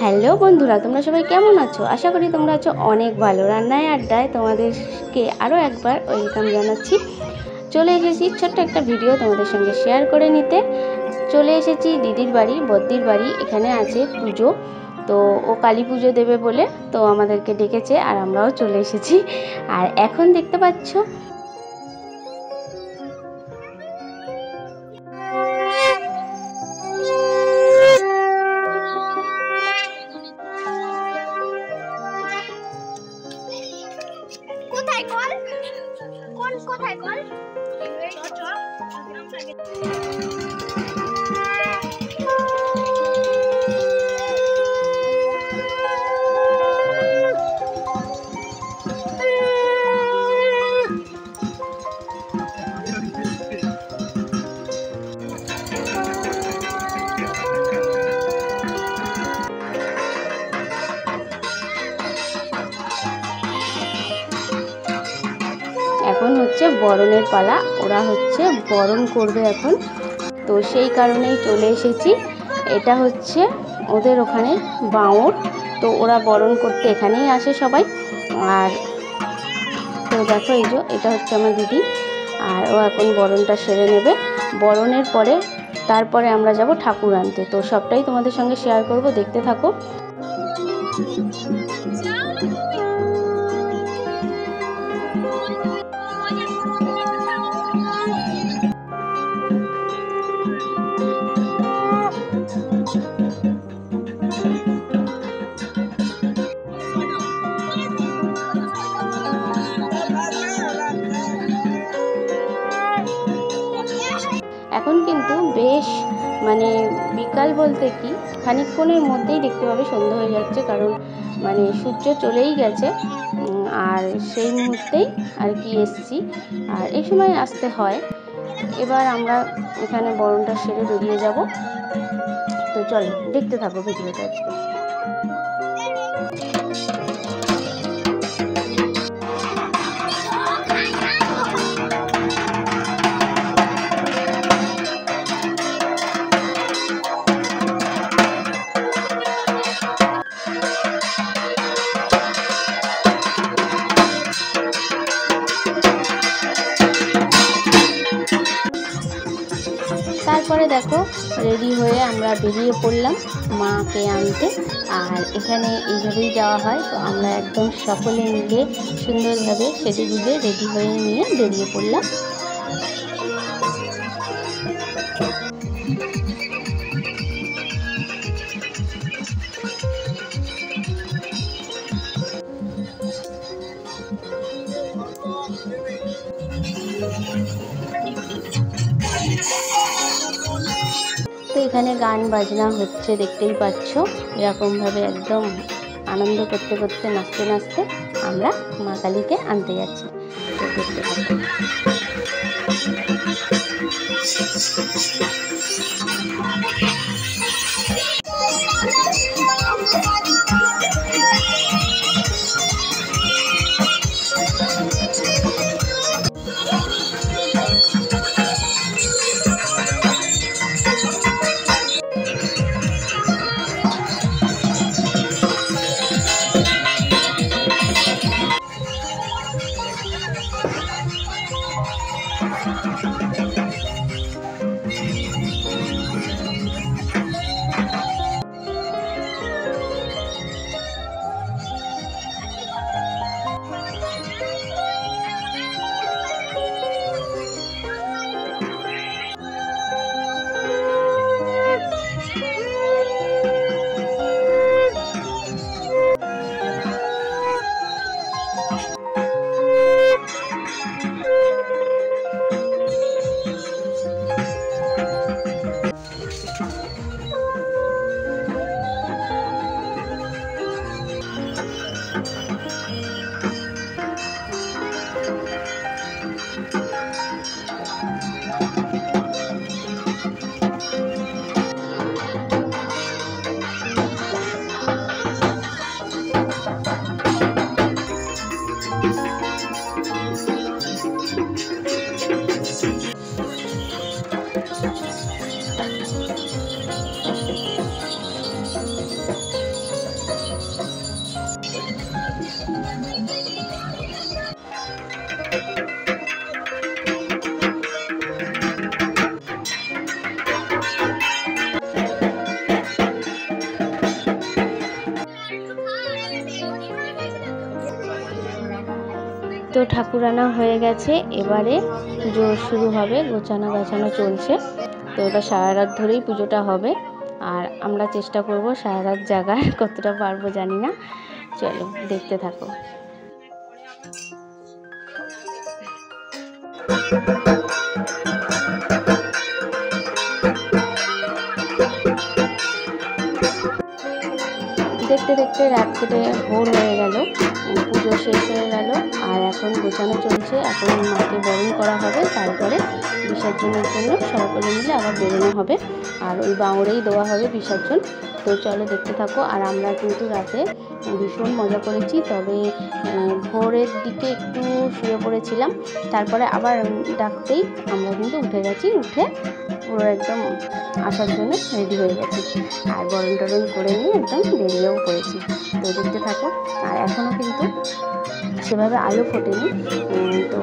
Hello বন্ধুরা, তোমরা সবাই কেমন আছো? আশা করি তোমরা আছো অনেক ভালো। রান্নায় আড্ডায় তোমাদেরকে আরও একবার ওয়েলকাম জানাচ্ছি। চলে এসেছি ছোট্ট একটা ভিডিও তোমাদের সঙ্গে শেয়ার করে নিতে। চলে এসেছি দিদির বাড়ি, বদ্দির বাড়ি। এখানে আছে পুজো, তো ও কালী পুজো দেবে বলে তো আমাদেরকে ডেকেছে আর আমরাও চলে এসেছি। আর এখন দেখতে পাচ্ছ এখন হচ্ছে বরণের পালা। ওরা হচ্ছে বরণ করবে এখন, তো সেই কারণেই চলে এসেছি। এটা হচ্ছে ওদের ওখানে বাঁওড়, তো ওরা বরণ করতে এখানেই আসে সবাই। আর তো দেখো এই যে এটা হচ্ছে আমার দিদি, আর ও এখন বরণটা সেরে নেবে। বরণের পরে তারপরে আমরা যাব ঠাকুর আনতে, তো সবটাই তোমাদের সঙ্গে শেয়ার করব, দেখতে থাকো। এখন কিন্তু বেশ মানে বিকাল বলতে কি খানিকক্ষণের মধ্যেই দেখতে পাবে সন্ধ্যা হয়ে যাচ্ছে, কারণ মানে সূর্য চলেই গেছে। আর সেই মুহূর্তেই আর কি এসছি, আর এই সময় আসতে হয়। এবার আমরা এখানে বরণটা সেরে বেরিয়ে যাব, তো চলো দেখতে থাকো ভিডিওটা আজকে। তারপরে দেখো রেডি হয়ে আমরা বেরিয়ে পড়লাম মাকে আনতে। আর এখানে এইভাবেই যাওয়া হয়, তো আমরা একদম সকলে মিলে সুন্দরভাবে সেজে গুজে রেডি হয়ে নিয়ে বেরিয়ে পড়লাম। তো এখানে গান বাজনা হচ্ছে, দেখতেই পাচ্ছ। এরকমভাবে একদম আনন্দ করতে করতে নাচতে নাচতে আমরা মা কালীকে আনতে যাচ্ছি, তো দেখতে পাচ্ছি। ঠাকুর আনা হয়ে গেছে, এবারে পুজো শুরু হবে, গোছানো গাছানো চলছে। তো এবার সারা রাত ধরেই পুজোটা হবে, আর আমরা চেষ্টা করব সারা রাত জাগার, কতটা পারবো জানি না। চলো দেখতে থাকো। দেখতে দেখতে রাত কেটে ভোর হয়ে গেল, পুজো শেষ হয়ে গেল, আর এখন গোছানো চলছে। এখন মাকে বরণ করা হবে, তারপরে বিসর্জনের জন্য সকলে মিলে আবার বেরোনো হবে, আর ওই বাঁওড়েই দেওয়া হবে বিসর্জন। তো চলো দেখতে থাকো। আর আমরা কিন্তু রাতে ভীষণ মজা করেছি, তবে ভোরের দিকে একটু শুয়ে পড়েছিলাম, তারপরে আবার ডাকতেই আমরা কিন্তু উঠে গেছি, উঠে পুরো একদম আসার জন্য রেডি হয়ে গেছি, আর বরণ টরণ করে নিয়ে একদম বেরিয়েও পড়েছি। তো দেখতে থাকো। আর এখনও কিন্তু সেভাবে আলো ফোটেনি, তো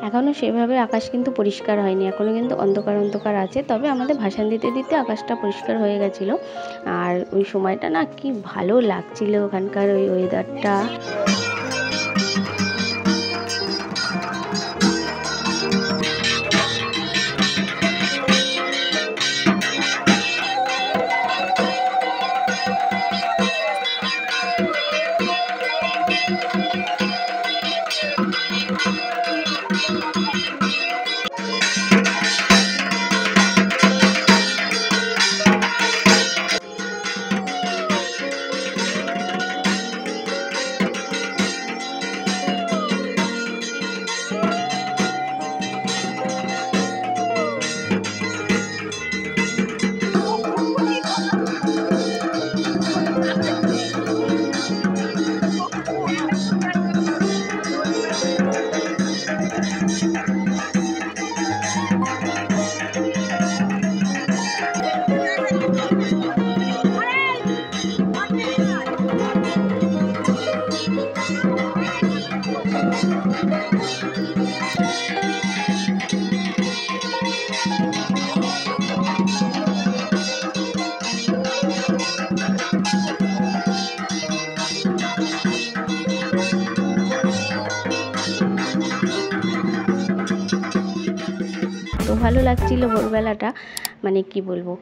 এখনও সেভাবে আকাশ কিন্তু পরিষ্কার হয়নি, এখনও কিন্তু অন্ধকার অন্ধকার আছে। তবে আমাদের ভাসান দিতে দিতে আকাশটা পরিষ্কার হয়ে গেছিলো, আর ওই সময়টা না কি ভালো লাগছিল ওখানকার ওই ওয়েদারটা। তো ভালো লাগছিল ভোরবেলাটা, মানে কি বলবো।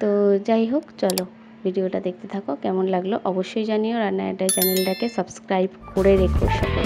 তো যাই হোক, চলো ভিডিওটা দেখতে থাকো, কেমন লাগলো অবশ্যই জানিও। রান্না আড্ডা চ্যানেলটাকে সাবস্ক্রাইব করে রেখো সকলে।